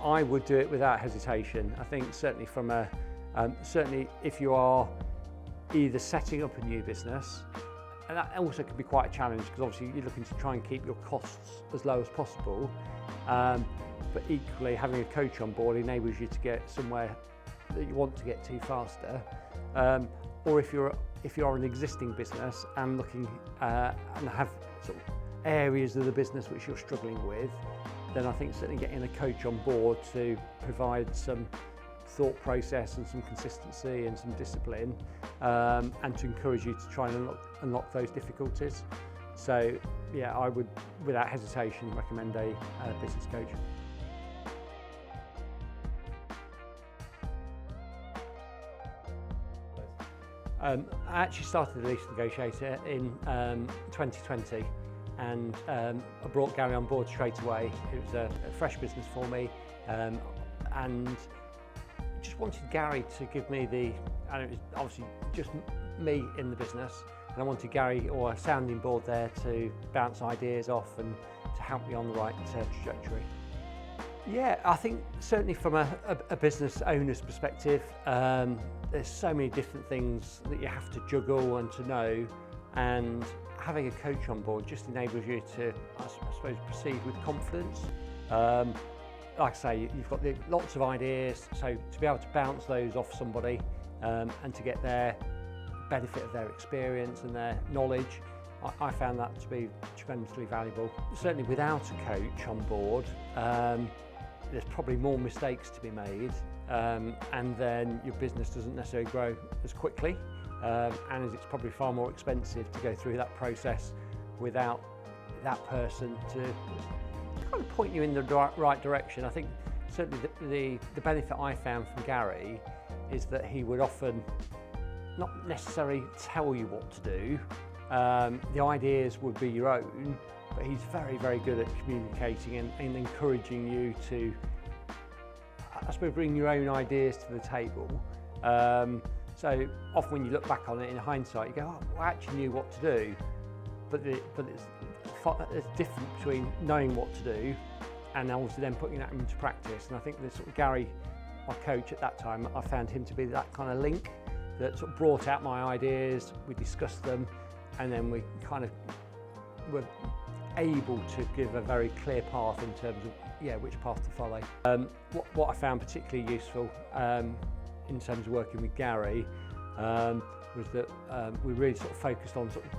I would do it without hesitation. I think certainly certainly if you are either setting up a new business, and that also can be quite a challenge because obviously you're looking to try and keep your costs as low as possible, but equally having a coach on board enables you to get somewhere that you want to get to faster. Or if you're an existing business and looking and have sort of areas of the business which you're struggling with, then I think certainly getting a coach on board to provide some thought process and some consistency and some discipline, and to encourage you to try and unlock those difficulties. So yeah, I would without hesitation recommend a business coach. I actually started the lease negotiator in 2020, and I brought Garry on board straight away. It was a fresh business for me, and just wanted Garry to give me and it was obviously just me in the business, and I wanted Garry or a sounding board there to bounce ideas off and to help me on the right trajectory. Yeah, I think certainly from a business owner's perspective, there's so many different things that you have to juggle and to know, and having a coach on board just enables you to, I suppose, proceed with confidence. Like I say, you've got lots of ideas, so to be able to bounce those off somebody and to get their benefit of their experience and their knowledge, I found that to be tremendously valuable. Certainly without a coach on board, there's probably more mistakes to be made, and then your business doesn't necessarily grow as quickly, and it's probably far more expensive to go through that process without that person to kind of point you in the right direction. I think certainly the benefit I found from Garry is that he would often not necessarily tell you what to do. The ideas would be your own, but he's very, very good at communicating and encouraging you to, I suppose, bring your own ideas to the table. So often when you look back on it in hindsight, you go, oh, I actually knew what to do, but there's difference between knowing what to do and obviously then putting that into practice. And I think the sort of Garry, my coach at that time, I found him to be that kind of link that sort of brought out my ideas, we discussed them, and then we kind of were able to give a very clear path in terms of which path to follow. What I found particularly useful in terms of working with Garry was that we really sort of focused on sort of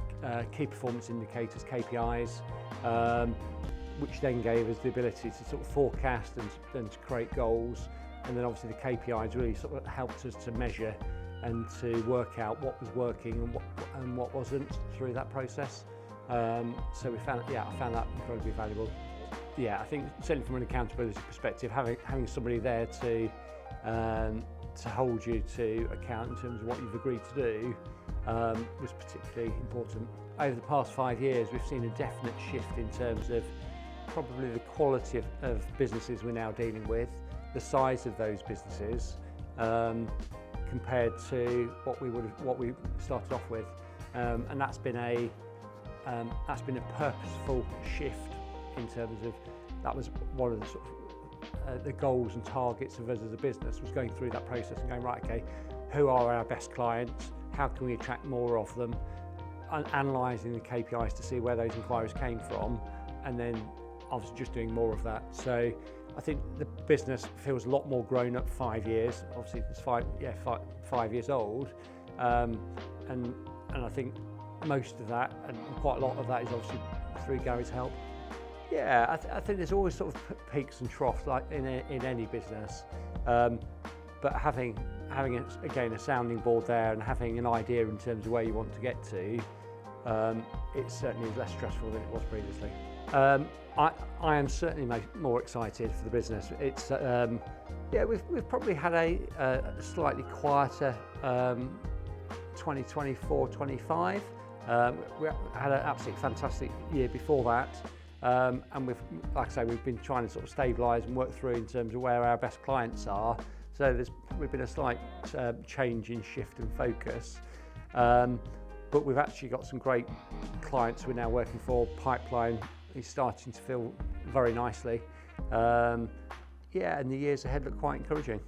key performance indicators, KPIs, which then gave us the ability to sort of forecast and to create goals. And then obviously the KPIs really sort of helped us to measure and to work out what was working and what wasn't through that process. So I found that incredibly valuable. Yeah, I think certainly from an accountability perspective, having somebody there to hold you to account in terms of what you've agreed to do was particularly important. Over the past 5 years, we've seen a definite shift in terms of probably the quality of businesses we're now dealing with, the size of those businesses, compared to what we started off with, and that's been a purposeful shift in terms of that was one of the sort of the goals and targets of us as a business, was going through that process and going, right, okay, who are our best clients, how can we attract more of them, and analysing the KPIs to see where those inquiries came from, and then obviously just doing more of that. So I think the business feels a lot more grown up 5 years. Obviously it's 5 years old, and I think most of that and quite a lot of that is obviously through Garry's help. Yeah, I think there's always sort of peaks and troughs like in any business, but having again a sounding board there and having an idea in terms of where you want to get to, it certainly is less stressful than it was previously. I am certainly more excited for the business. It's we've probably had a slightly quieter 2024-25. We had an absolutely fantastic year before that, and like I say, we've been trying to sort of stabilise and work through in terms of where our best clients are. So we've been a slight change in shift and focus, but we've actually got some great clients we're now working for. Pipeline is starting to fill very nicely, Yeah, and the years ahead look quite encouraging.